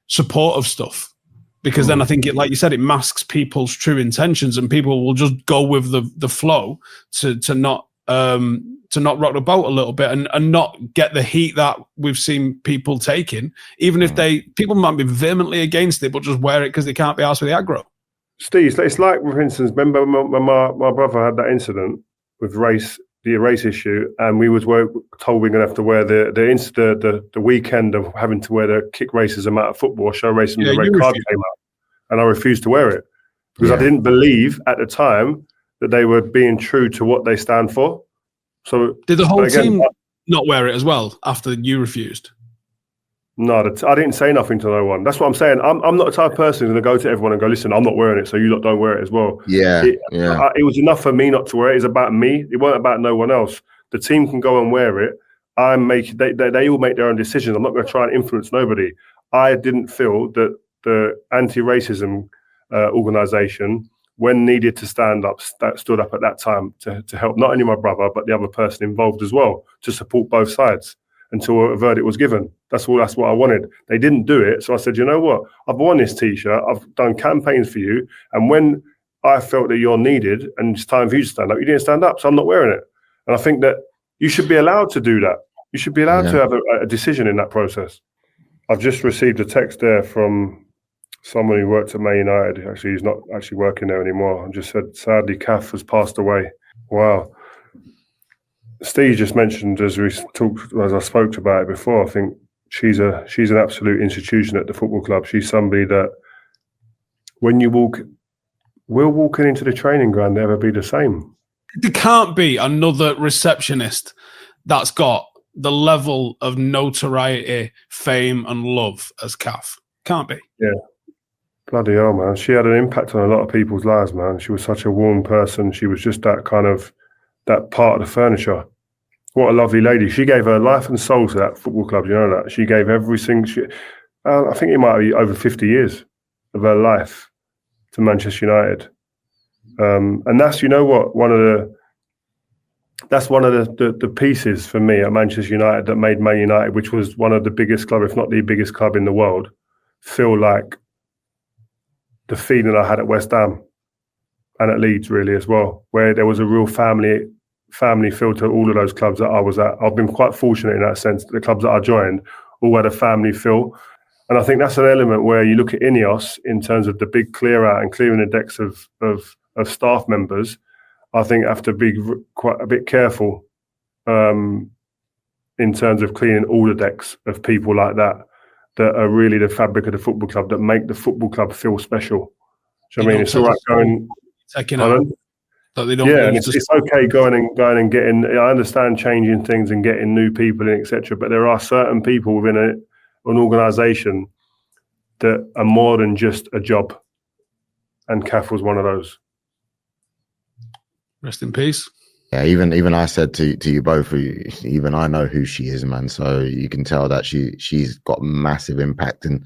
support of stuff because then I think like you said, it masks people's true intentions, and people will just go with the flow to not rock the boat a little bit and not get the heat that we've seen people taking, even if people might be vehemently against it, but just wear it because they can't be asked with the aggro. Steve, it's like, for instance, remember when my brother had that incident with the race issue, and we was told we're going to have to wear the weekend of having to wear the kick racism out of football, show racism, the red card came out, and I refused to wear it because I didn't believe at the time that they were being true to what they stand for. So did the whole team not wear it as well after you refused? No, I didn't say nothing to no one. That's what I'm saying. I'm not the type of person who's going to go to everyone and go, listen, I'm not wearing it, so you lot don't wear it as well. It was enough for me not to wear it. It's about me. It wasn't about no one else. The team can go and wear it. They all make their own decisions. I'm not going to try and influence nobody. I didn't feel that the anti-racism organisation, when needed to stand up, stood up at that time to help not only my brother, but the other person involved as well, to support both sides until a verdict was given. That's what I wanted. They didn't do it. So I said, you know what? I've worn this T-shirt. I've done campaigns for you. And when I felt that you're needed and it's time for you to stand up, you didn't stand up. So I'm not wearing it. And I think that you should be allowed to do that. You should be allowed to have a decision in that process. I've just received a text there from someone who worked at Man United. Actually, he's not actually working there anymore. And just said, sadly, Kath has passed away. Wow. Steve just mentioned, as I spoke about it before, I think she's an absolute institution at the football club. She's somebody that when you will walking into the training ground never be the same. There can't be another receptionist that's got the level of notoriety, fame, and love as Kath. Can't be. Yeah. Bloody hell, man. She had an impact on a lot of people's lives, man. She was such a warm person. She was just that part of the furniture. What a lovely lady. She gave her life and soul to that football club, you know that? She gave everything. I think it might be over 50 years of her life to Manchester United. And that's, you know what, that's one of the pieces for me at Manchester United that made Man United, which was one of the biggest club, if not the biggest club in the world, feel like the feeling I had at West Ham and at Leeds really as well, where there was a real family feel to all of those clubs that I was at. I've been quite fortunate in that sense. The clubs that I joined all had a family feel. And I think that's an element where you look at Ineos in terms of the big clear out and clearing the decks of staff members. I think have to be quite a bit careful in terms of cleaning all the decks of people like that are really the fabric of the football club, that make the football club feel special. So I mean, it's all right going. That they don't and it's okay going and getting. I understand changing things and getting new people in, etc. But there are certain people within an organisation that are more than just a job, and Kath was one of those. Rest in peace. Yeah, even I said to you both, even I know who she is, man. So you can tell that she's got massive impact in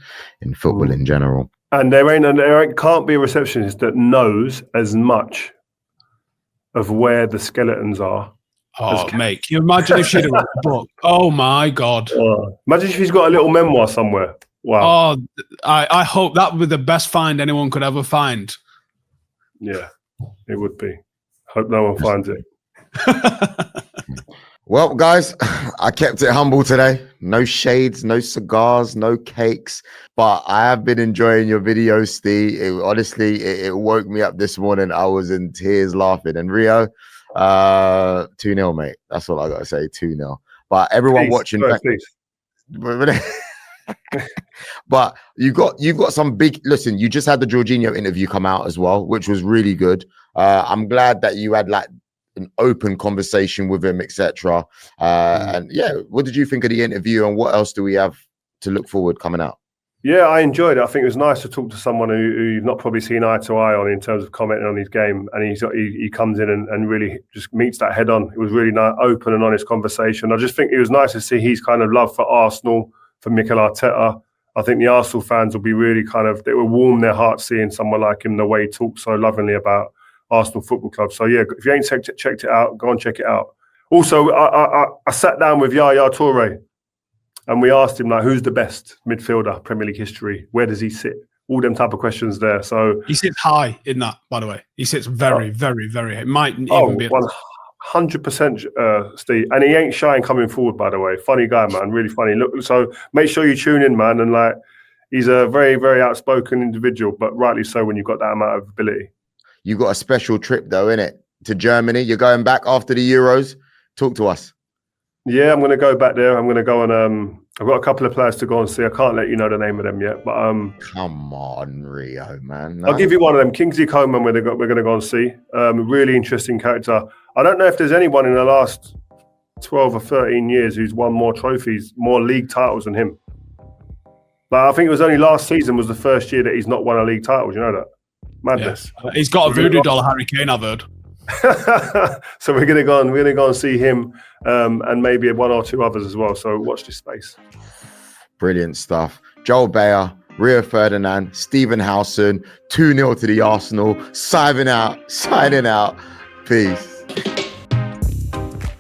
football in general. And there can't be a receptionist that knows as much of where the skeletons are. Oh, mate, can you imagine if she'd have written a book? Oh my God! Imagine if she's got a little memoir somewhere. Wow. Oh, I hope that would be the best find anyone could ever find. Yeah, it would be. Hope no one finds it. Well, guys, I kept it humble today. No shades, no cigars, no cakes. But I have been enjoying your videos, Steve. Honestly, it woke me up this morning. I was in tears laughing. And Rio, 2-0, mate. That's all I got to say, 2-0. But everyone watching... But you've got some big... Listen, you just had the Jorginho interview come out as well, which was really good. I'm glad that you had like an open conversation with him, etc. And yeah, what did you think of the interview, and what else do we have to look forward coming out? Yeah, I enjoyed it. I think it was nice to talk to someone who you've not probably seen eye to eye on in terms of commenting on his game, and he comes in and really just meets that head on. It was really nice, open and honest conversation. I just think it was nice to see his kind of love for Arsenal, for Mikel Arteta. I think the Arsenal fans will be really they will warm their hearts seeing someone like him, the way he talks so lovingly about Arsenal Football Club. So yeah, if you ain't checked it out, go and check it out. Also, I sat down with Yaya Toure, and we asked him, like, who's the best midfielder, Premier League history? Where does he sit? All them type of questions there. So he sits high in that, by the way. He sits very, very, very high. It might even be 100%, Steve. And he ain't shy in coming forward, by the way. Funny guy, man. Really funny. Look, so make sure you tune in, man. And like, he's a very, very outspoken individual, but rightly so when you've got that amount of ability. You got a special trip though, innit? To Germany. You're going back after the Euros. Talk to us. Yeah, I'm going to go back there. I'm going to go and I've got a couple of players to go and see. I can't let you know the name of them yet, but come on, Rio, man. I'll give you one of them. Kingsley Coman, we're going to go and see. Really interesting character. I don't know if there's anyone in the last 12 or 13 years who's won more trophies, more league titles than him. But I think it was only last season was the first year that he's not won a league title. You know that? Madness. Yeah. He's got a voodoo doll, Harry Kane, I've heard. So we're gonna go and see him, and maybe one or two others as well. So watch this space. Brilliant stuff. Joel Beya, Rio Ferdinand, Stephen Howson, 2-0 to the Arsenal. Signing out. Peace.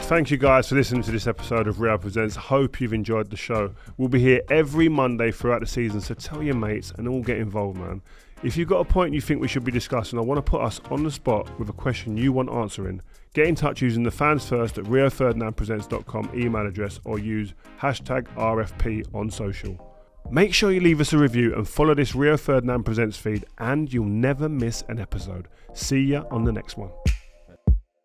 Thank you guys for listening to this episode of Rio Presents. Hope you've enjoyed the show. We'll be here every Monday throughout the season, so tell your mates and all get involved, man. If you've got a point you think we should be discussing or want to put us on the spot with a question you want answering, get in touch using the fans first at rioferdinandpresents.com email address, or use hashtag RFP on social. Make sure you leave us a review and follow this Rio Ferdinand Presents feed, and you'll never miss an episode. See ya on the next one.